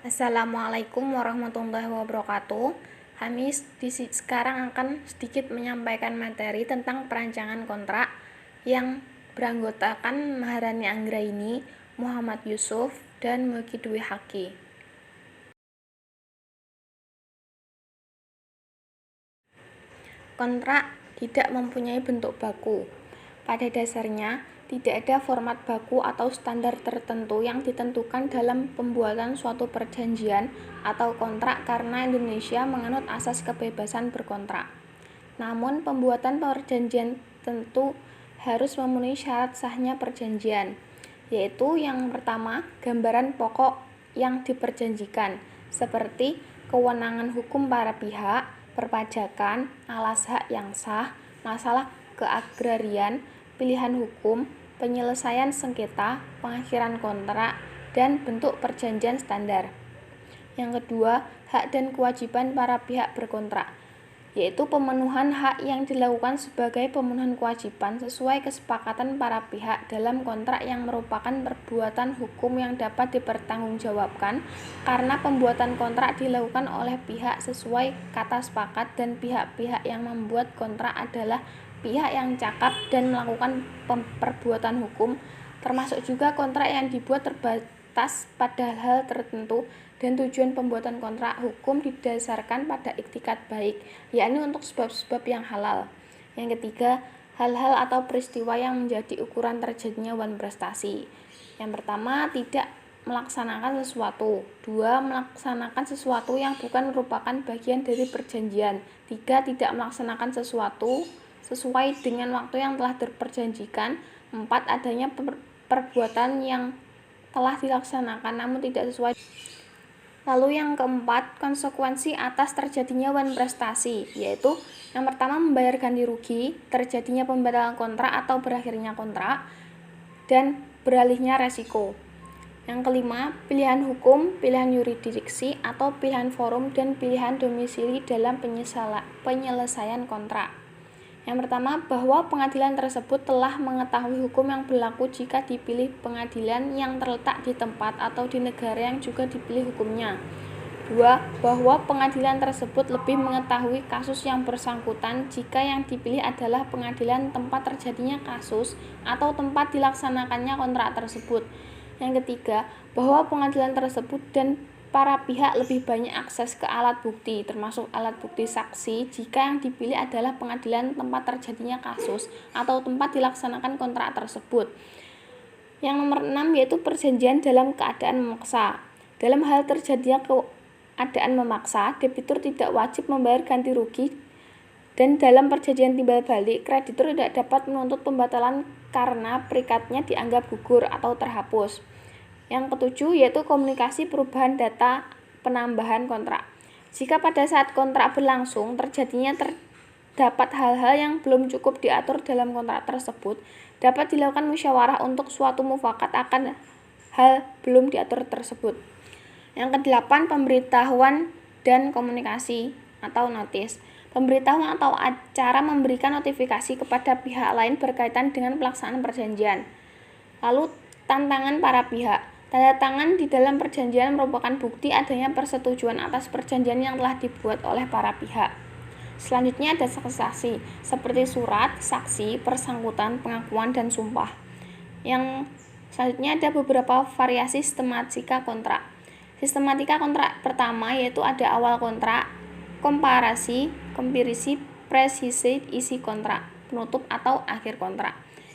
Assalamualaikum warahmatullahi wabarakatuh. Kami sekarang akan sedikit menyampaikan materi tentang perancangan kontrak yang beranggotakan Maharani Anggraini, Muhammad Yusuf, dan Mulki Dwi Haki. Kontrak tidak mempunyai bentuk baku. Pada dasarnya, tidak ada format baku atau standar tertentu yang ditentukan dalam pembuatan suatu perjanjian atau kontrak karena Indonesia menganut asas kebebasan berkontrak. Namun, pembuatan perjanjian tentu harus memenuhi syarat sahnya perjanjian, yaitu yang pertama, gambaran pokok yang diperjanjikan, seperti kewenangan hukum para pihak, perpajakan, alas hak yang sah, masalah keagrarian, pilihan hukum, penyelesaian sengketa, pengakhiran kontrak, dan bentuk perjanjian standar. Yang kedua, hak dan kewajiban para pihak berkontrak, yaitu pemenuhan hak yang dilakukan sebagai pemenuhan kewajiban sesuai kesepakatan para pihak dalam kontrak yang merupakan perbuatan hukum yang dapat dipertanggungjawabkan karena pembuatan kontrak dilakukan oleh pihak sesuai kata sepakat dan pihak-pihak yang membuat kontrak adalah pihak yang cakap dan melakukan perbuatan hukum, termasuk juga kontrak yang dibuat terbatas pada hal tertentu dan tujuan pembuatan kontrak hukum didasarkan pada iktikat baik, yakni untuk sebab-sebab yang halal. Yang ketiga, hal-hal atau peristiwa yang menjadi ukuran terjadinya wan prestasi. Yang pertama, tidak melaksanakan sesuatu. 2. Melaksanakan sesuatu yang bukan merupakan bagian dari perjanjian. 3. Tidak melaksanakan sesuatu sesuai dengan waktu yang telah diperjanjikan. 4. Adanya perbuatan yang telah dilaksanakan namun tidak sesuai. Lalu yang keempat, konsekuensi atas terjadinya wan prestasi, yaitu yang pertama membayar ganti rugi, terjadinya pembatalan kontrak atau berakhirnya kontrak, dan beralihnya resiko. Yang kelima, pilihan hukum, pilihan yurisdiksi atau pilihan forum dan pilihan domisili dalam penyelesaian kontrak. Yang pertama, bahwa pengadilan tersebut telah mengetahui hukum yang berlaku jika dipilih pengadilan yang terletak di tempat atau di negara yang juga dipilih hukumnya. 2. Bahwa pengadilan tersebut lebih mengetahui kasus yang bersangkutan jika yang dipilih adalah pengadilan tempat terjadinya kasus atau tempat dilaksanakannya kontrak tersebut. Yang ketiga, bahwa pengadilan tersebut dan para pihak lebih banyak akses ke alat bukti, termasuk alat bukti saksi, jika yang dipilih adalah pengadilan tempat terjadinya kasus atau tempat dilaksanakan kontrak tersebut. Yang nomor 6 yaitu perjanjian dalam keadaan memaksa. Dalam hal terjadinya keadaan memaksa, debitur tidak wajib membayar ganti rugi, dan dalam perjanjian timbal balik, kreditur tidak dapat menuntut pembatalan karena perikatnya dianggap gugur atau terhapus. Yang ketujuh yaitu komunikasi perubahan data penambahan kontrak. Jika pada saat kontrak berlangsung terjadinya terdapat hal-hal yang belum cukup diatur dalam kontrak tersebut, dapat dilakukan musyawarah untuk suatu mufakat akan hal belum diatur tersebut. Yang kedelapan, pemberitahuan dan komunikasi atau notis. Pemberitahuan atau acara memberikan notifikasi kepada pihak lain berkaitan dengan pelaksanaan perjanjian. Lalu tantangan para pihak. Tanda tangan di dalam perjanjian merupakan bukti adanya persetujuan atas perjanjian yang telah dibuat oleh para pihak. Selanjutnya ada saksi, seperti surat, saksi, persangkutan, pengakuan, dan sumpah. Yang selanjutnya ada beberapa variasi sistematika kontrak. Sistematika kontrak pertama yaitu ada awal kontrak, komparasi, kompirisi, presisi, isi kontrak, penutup atau akhir kontrak.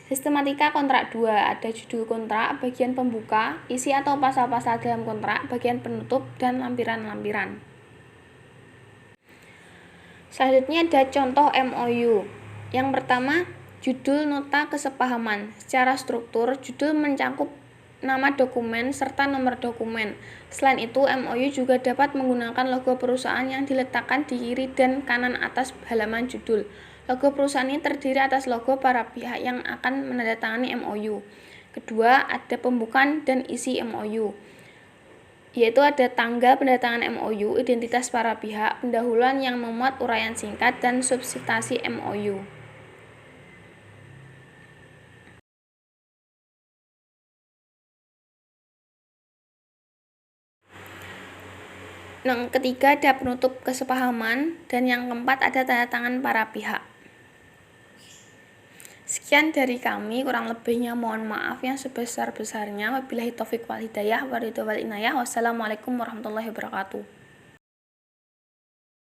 Sistematika kontrak 2, ada judul kontrak, bagian pembuka, isi atau pasal-pasal dalam kontrak, bagian penutup, dan lampiran-lampiran. Selanjutnya ada contoh MOU. Yang pertama, judul nota kesepahaman. Secara struktur, judul mencakup nama dokumen serta nomor dokumen. Selain itu, MOU juga dapat menggunakan logo perusahaan yang diletakkan di kiri dan kanan atas halaman judul. Logo perusahaan ini terdiri atas logo para pihak yang akan menandatangani MOU. Kedua, ada pembukaan dan isi MOU, yaitu ada tanggal pendatangan MOU, identitas para pihak, pendahuluan yang memuat uraian singkat, dan substansi MOU. Yang ketiga ada penutup kesepahaman, dan yang keempat ada tanda tangan para pihak. Sekian dari kami, kurang lebihnya mohon maaf yang sebesar-besarnya. Wabillahi taufiq wal hidayah, waridho wal inayah. Wassalamualaikum warahmatullahi wabarakatuh.